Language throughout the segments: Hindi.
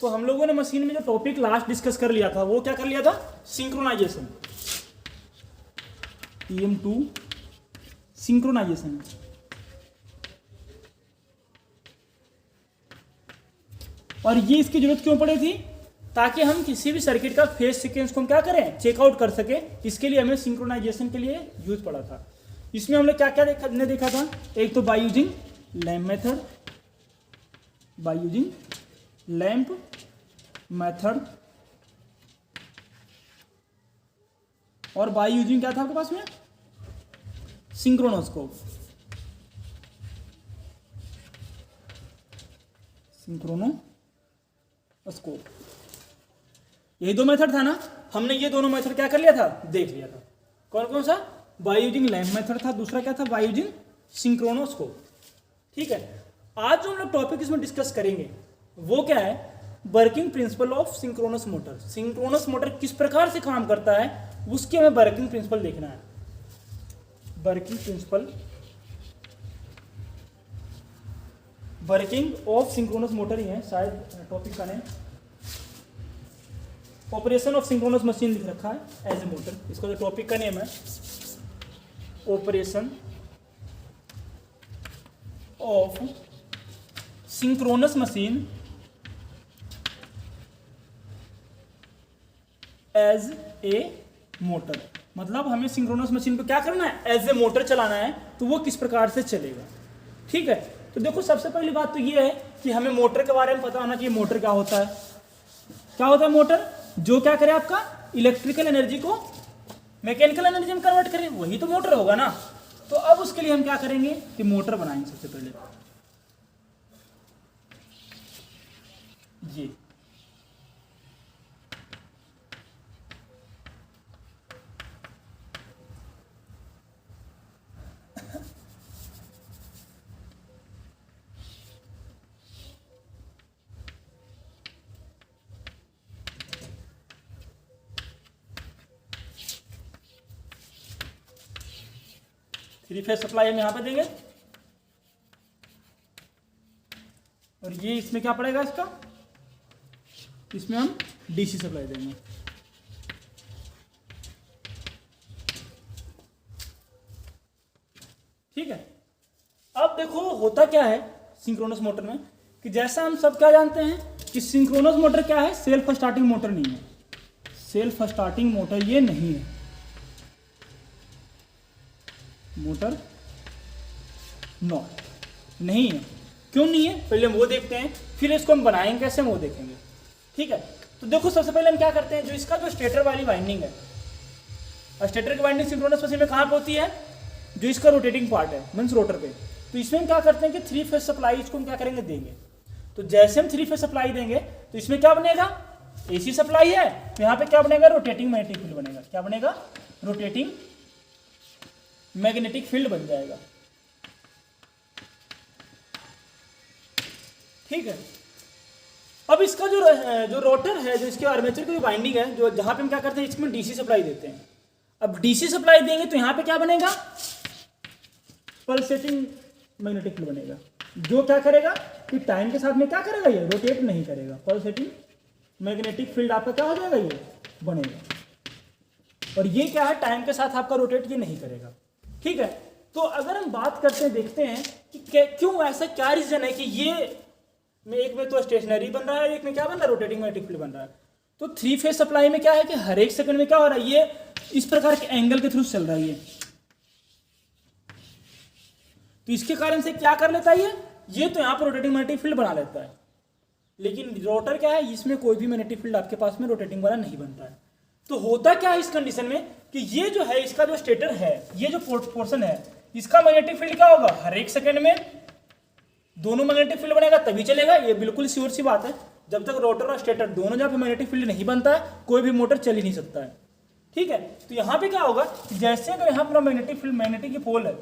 तो हम लोगों ने मशीन में जो टॉपिक लास्ट डिस्कस कर लिया था वो क्या कर लिया था, सिंक्रोनाइजेशन, TM2 सिंक्रोनाइजेशन। और ये इसकी जरूरत क्यों पड़ी थी, ताकि हम किसी भी सर्किट का फेज सीक्वेंस को हम क्या करें, चेकआउट कर सके। इसके लिए हमें सिंक्रोनाइजेशन के लिए यूज पड़ा था। इसमें हमने क्या क्या देखा था, एक तो by using lamp method, by using lamp method, और बाय यूजिंग क्या था आपके पास में, सिंक्रोनोस्कोप, सिंक्रोनोस्कोप। यही दो मेथड था ना, हमने ये दोनों मेथड क्या कर लिया था, देख लिया था। कौन कौन सा, बाय यूजिंग लैंप मेथड था, दूसरा क्या था, बाय यूजिंग सिंक्रोनोस्कोप। ठीक है, आज जो हम लोग टॉपिक इसमें डिस्कस करेंगे वो क्या है, working principle of synchronous motor. Synchronous motor किस प्रकार से काम करता है उसके हमें वर्किंग प्रिंसिपल देखना है। Working principle, working of synchronous motor ही है शायद टॉपिक का name. Operation of synchronous machine लिख रखा है एज ए मोटर, इसका जो टॉपिक का नेम है operation of synchronous machine as a motor. मतलब हमें सिंक्रोनस मशीन को क्या करना है, एज ए मोटर चलाना है, तो वो किस प्रकार से चलेगा। ठीक है, तो देखो सबसे पहली बात तो ये है कि हमें मोटर के बारे में पता होना चाहिए। मोटर क्या होता है, क्या होता है मोटर, जो क्या करे आपका इलेक्ट्रिकल एनर्जी को मैकेनिकल एनर्जी में कन्वर्ट करे, वही तो मोटर होगा ना। तो अब उसके लिए हम क्या करेंगे कि मोटर बनाएंगे सबसे पहले। ये थ्री फेज सप्लाई हम यहां पे देंगे, और ये इसमें क्या पड़ेगा, इसका इसमें हम डीसी सप्लाई देंगे। ठीक है, अब देखो होता क्या है सिंक्रोनस मोटर में, कि जैसा हम सब क्या जानते हैं कि सिंक्रोनस मोटर क्या है, सेल्फ स्टार्टिंग मोटर नहीं है। सेल्फ स्टार्टिंग मोटर ये नहीं है, मोटर नॉट नहीं है। क्यों नहीं है, पहले हम वो देखते हैं, फिर इसको हम बनाएंगे कैसे हम वो देखेंगे। ठीक है, तो देखो सबसे पहले हम क्या करते हैं, जो इसका जो स्टेटर वाली वाइंडिंग है, स्टेटर की वाइंडिंग सिंक्रोनस मशीन में कहाँ पे होती है, जो इसका रोटेटिंग पार्ट है मीन्स रोटर पे। तो इसमें हम क्या करते हैं कि थ्री फेज सप्लाई इसको हम क्या करेंगे, देंगे। तो जैसे हम थ्री फेज सप्लाई देंगे तो इसमें क्या बनेगा, एसी सप्लाई है, तो यहाँ पे क्या बनेगा, रोटेटिंग मैग्नेटिक फील्ड बनेगा। क्या बनेगा, रोटेटिंग मैग्नेटिक फील्ड बन जाएगा। ठीक है, अब इसका जो रोटर है, जो इसके आर्मेचर की जो वाइंडिंग है, जो जहां पे हम क्या करते हैं इसमें डीसी सप्लाई देते हैं। अब डीसी सप्लाई देंगे तो यहां पे क्या बनेगा, पल्सेटिंग मैग्नेटिक फील्ड बनेगा, जो क्या करेगा कि टाइम के साथ में क्या करेगा, ये रोटेट नहीं करेगा। पल्सेटिंग मैग्नेटिक फील्ड आपका क्या हो जाएगा, ये बनेगा। और ये क्या है, टाइम के साथ आपका रोटेट ये नहीं करेगा। ठीक है, तो अगर हम बात करते हैं, देखते हैं कि क्यों ऐसा, क्या रीजन है कि ये में एक में तो स्टेशनरी बन रहा है, एक में क्या बन रहा है, रोटेटिंग मैग्नेटिक फील्ड बन रहा है। तो थ्री फेज सप्लाई में क्या है कि हर एक सेकंड में क्या हो रहा है, ये इस प्रकार के एंगल के थ्रू चल रहा है। तो इसके कारण से क्या कर लेता है, ये तो यहाँ पर रोटेटिंग मैग्नेटिक फील्ड बना लेता है। लेकिन रोटर क्या है, इसमें कोई भी मैग्नेटिक फील्ड आपके पास में रोटेटिंग वाला नहीं बनता है। तो होता क्या है इस कंडीशन में कि ये जो है, इसका जो स्टेटर है, ये जो पोर्शन है, इसका मैग्नेटिक फील्ड क्या होगा, हर एक सेकंड में दोनों मैग्नेटिक फील्ड बनेगा तभी चलेगा। ये बिल्कुल श्योर सी बात है, जब तक रोटर और स्टेटर दोनों जहाँ पे मैग्नेटिक फील्ड नहीं बनता है, कोई भी मोटर चल ही नहीं सकता है। ठीक है, तो यहाँ पे क्या होगा, जैसे अगर यहाँ पर मैग्नेटिक फील्ड, मैग्नेटिक की पोल है,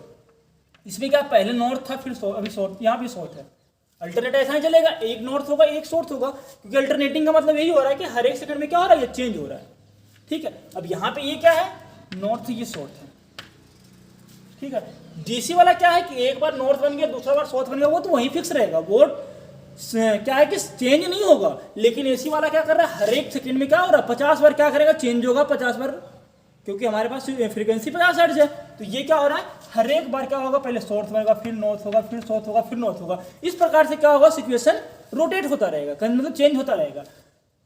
इसमें क्या पहले नॉर्थ था, फिर अभी साउथ, यहाँ भी साउथ है। अल्टरनेट ऐसा ही चलेगा, एक नॉर्थ होगा एक साउथ होगा, क्योंकि अल्टरनेटिंग का मतलब यही हो रहा है कि हर एक सेकंड में क्या हो रहा है, ये चेंज हो रहा है। ठीक है, अब यहाँ पे ये क्या है, नॉर्थ, ये साउथ है। ठीक है, डीसी वाला क्या है कि एक बार नॉर्थ बन गया, दूसरा बार साउथ बन गया, वो तो वहीं फिक्स रहेगा। वो क्या है कि चेंज नहीं होगा, लेकिन एसी वाला क्या कर रहा है, हर एक सेकंड में क्या हो रहा है, 50 बार क्या करेगा, चेंज होगा 50 बार, क्योंकि हमारे पास फ्रीक्वेंसी 50 हर्ट्ज है। तो ये क्या हो रहा है, हर एक बार क्या होगा, पहले साउथ होगा, फिर नॉर्थ होगा, फिर साउथ होगा, फिर नॉर्थ होगा। इस प्रकार से क्या होगा, सिचुएशन रोटेट होता रहेगा, मतलब चेंज होता रहेगा।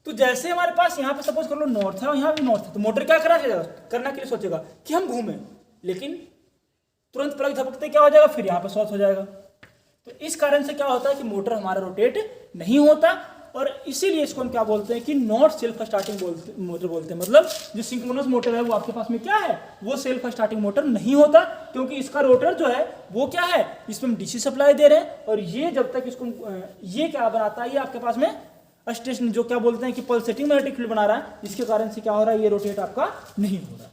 तो जैसे हमारे पास यहाँ पे सपोज कर लो नॉर्थ है और यहाँ भी नॉर्थ है, तो मोटर क्या करना के लिए सोचेगा कि हम घूमें, लेकिन तुरंत प्लग झपकते क्या हो जाएगा, फिर यहाँ पे साउथ हो जाएगा। तो इस कारण से क्या होता है कि मोटर हमारा रोटेट नहीं होता, और इसीलिए इसको हम क्या बोलते हैं कि नॉट सेल्फ स्टार्टिंग मोटर बोलते हैं। मतलब जो सिंक्रोनस मोटर है वो आपके पास में क्या है, वो सेल्फ स्टार्टिंग मोटर नहीं होता, क्योंकि इसका रोटर जो है वो क्या है, इसमें हम डीसी सप्लाई दे रहे हैं, और ये जब तक इसको ये क्या बनाता है, ये आपके पास में स्टेशन जो क्या बोलते हैं कि पल्सेटिंग मैग्नेटिक फील्ड बना रहा है, इसके कारण से क्या हो रहा है, ये रोटेट आपका नहीं हो रहा।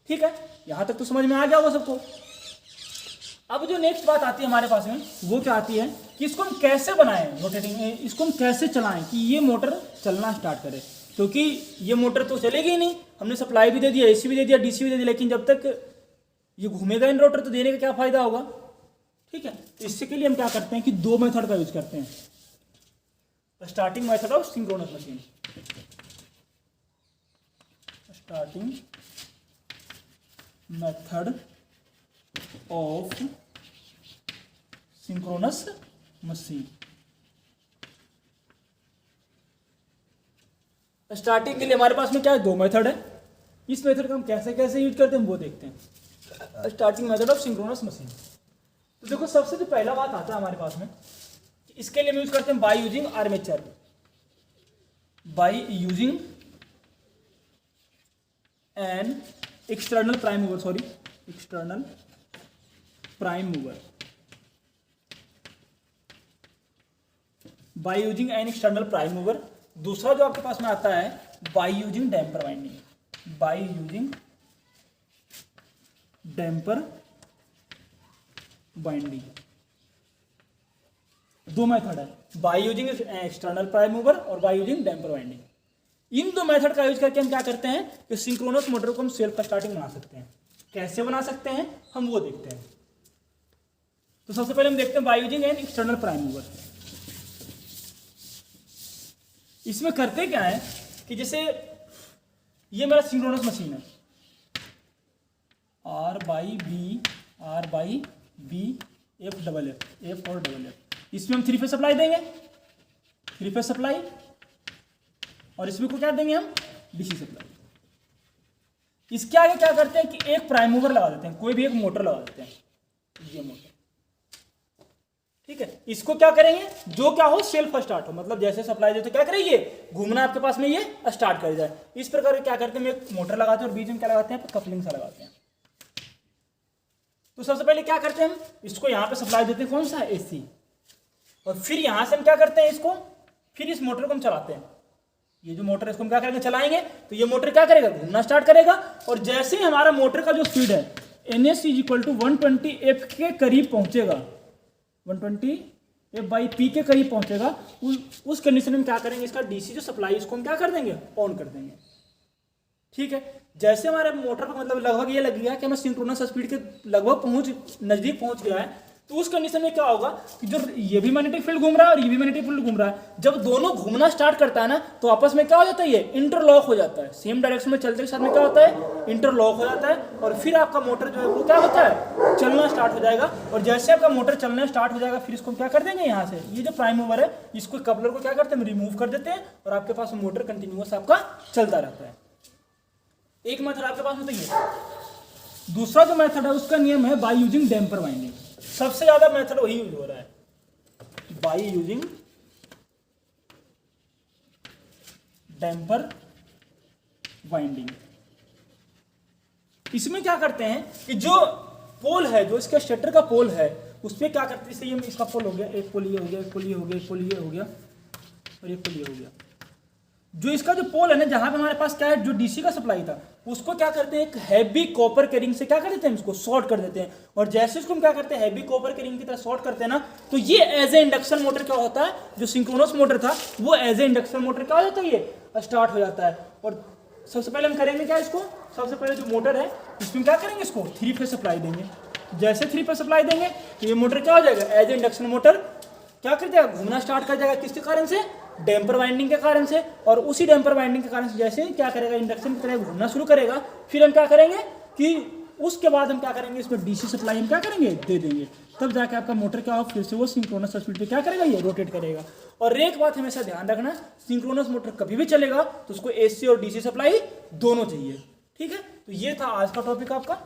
ठीक है, यहां तक तो समझ में आ गया होगा सबको। अब जो नेक्स्ट बात आती है हमारे पास में, वो क्या आती है कि इसको हम कैसे बनाएं रोटेटिंग, इसको हम कैसे चलाएं कि ये मोटर चलना स्टार्ट करे, क्योंकि ये मोटर तो चलेगी ही नहीं, हमने सप्लाई भी दे दिया, एसी भी दे दिया, डीसी भी दे दिया, लेकिन जब तक ये घूमेगा इन रोटर तो देने का क्या फायदा होगा। ठीक है, इससे के लिए हम क्या करते हैं कि दो मेथड का यूज करते हैं, starting method of synchronous machine, starting method of synchronous machine. Starting के लिए हमारे पास में क्या है, दो मेथड है। इस मेथड का हम कैसे कैसे यूज करते हैं वो देखते हैं। Starting method of synchronous machine, तो देखो सबसे जो पहला बात आता है हमारे पास में, इसके लिए हम यूज करते हैं by using armature, by using an external prime mover, sorry external prime mover, by using an external prime mover. दूसरा जो आपके पास में आता है by using damper winding, by using damper winding. दो मेथड है, by using external prime mover और बाय यूजिंग डैम्पर वाइंडिंग। इन दो मेथड का यूज करके हम क्या करते हैं कि सिंक्रोनस मोटर को हम सेल्फ स्टार्टिंग बना सकते हैं। कैसे बना सकते हैं हम वो देखते हैं। तो सबसे पहले हम देखते हैं by using an external prime mover. इसमें करते क्या है कि जैसे ये मेरा सिंक्रोनस मशीन है, R Y B F double F और डबल एफ, इसमें हम 3 फेज सप्लाई देंगे, 3 फेज सप्लाई, और इसमें को क्या देंगे हम, डीसी सप्लाई। इसके आगे क्या करते हैं कि एक प्राइम मूवर लगा देते हैं, कोई भी एक मोटर लगा देते हैं, ये मोटर। ठीक है, इसको क्या करेंगे, जो क्या हो सेल्फ स्टार्ट हो, मतलब जैसे सप्लाई देते क्या करेंगे, घूमना आपके पास में ये स्टार्ट कर जाए। इस प्रकार क्या करते हैं, एक मोटर लगाते हैं और बीच में क्या लगाते हैं, कपलिंग सा लगाते हैं। तो सबसे पहले क्या करते हैं हम, इसको यहाँ पे सप्लाई देते हैं, कौन सा, एसी, और फिर यहां से हम क्या करते हैं, इसको फिर इस मोटर को हम चलाते हैं। ये जो मोटर है इसको हम क्या करेंगे, चलाएंगे, तो ये मोटर क्या करेगा, घूमना स्टार्ट करेगा। और जैसे ही हमारा मोटर का जो स्पीड है NS = 120 F के करीब पहुंचेगा, 120 F/P के करीब पहुंचेगा, उस कंडीशन में क्या करेंगे, इसका डीसी जो सप्लाई इसको हम क्या कर देंगे, ऑन कर देंगे। ठीक है, जैसे हमारे मोटर का मतलब लगभग ये लग गया कि हमें सिंक्रोनस स्पीड के लगभग नजदीक पहुंच गया है, तो उस कंडीशन में क्या होगा कि जो ये भी मैग्नेटिक फील्ड घूम रहा है और ये भी मैग्नेटिक फील्ड घूम रहा है, जब दोनों घूमना स्टार्ट करता है ना, तो आपस में क्या हो जाता है, ये इंटरलॉक हो जाता है। सेम डायरेक्शन में चलते के साथ में क्या होता है, इंटरलॉक हो जाता है, और फिर आपका मोटर जो है वो क्या होता है, चलना स्टार्ट हो जाएगा। और जैसे आपका मोटर चलना स्टार्ट हो जाएगा, फिर इसको क्या कर देंगे, यहाँ से ये जो प्राइम मूवर है, इसको कपलर को क्या करते हैं, रिमूव कर देते हैं, और आपके पास मोटर कंटिन्यूअस आपका चलता रहता है। एक मेथड आपके पास में तो ये। दूसरा जो मेथड है उसका नियम है बाय यूजिंग डैम्पर वाइंडिंग। सबसे ज्यादा मेथड वही यूज हो रहा है, बाय यूजिंग डैम्पर वाइंडिंग। इसमें क्या करते हैं कि जो पोल है, जो इसका स्टेटर का पोल है, उसमें क्या करते हैं, जैसे ये इसका पोल हो गया, एक पोल ये हो गया, एक पोल ये हो गया, एक पोल ये हो गया, और एक पोल ये हो गया। जो इसका जो पोल है ना, जहां पे हमारे पास क्या है, जो डीसी का सप्लाई था, उसको क्या करते हैं, एक हैवी कॉपर के रिंग से क्या कर देते हैं, इसको शॉर्ट कर देते हैं। और जैसे इसको हम क्या करते हैं, हैवी कॉपर के रिंग की तरह शॉर्ट करते हैं ना, तो ये एज ए इंडक्शन मोटर क्या होता है, जो सिंक्रोनस मोटर था वो एज ए इंडक्शन मोटर क्या हो जाता है, ये स्टार्ट हो जाता है। और सबसे पहले हम करेंगे क्या, इसको सबसे पहले जो मोटर है इसमें क्या करेंगे, इसको 3 फेज सप्लाई देंगे। जैसे 3 फेज सप्लाई देंगे तो ये मोटर क्या हो जाएगा, एज ए इंडक्शन मोटर क्या कर जाएगा, घूमना स्टार्ट कर जाएगा। किसके कारण से, डैम्पर वाइंडिंग के कारण से। और उसी डैम्पर वाइंडिंग के कारण से जैसे क्या करेगा, इंडक्शन की तरह घूमना शुरू करेगा, फिर हम क्या करेंगे कि उसके बाद हम क्या करेंगे, इसमें डीसी सप्लाई हम क्या करेंगे, दे देंगे। तब जाके आपका मोटर क्या हो, फिर से वो सिंक्रोनस स्पीड पे क्या करेगा, ये रोटेट करेगा। और एक बात हमेशा ध्यान रखना, सिंक्रोनस मोटर कभी भी चलेगा तो उसको एसी और डीसी सप्लाई दोनों चाहिए। ठीक है, तो ये था आज का टॉपिक आपका।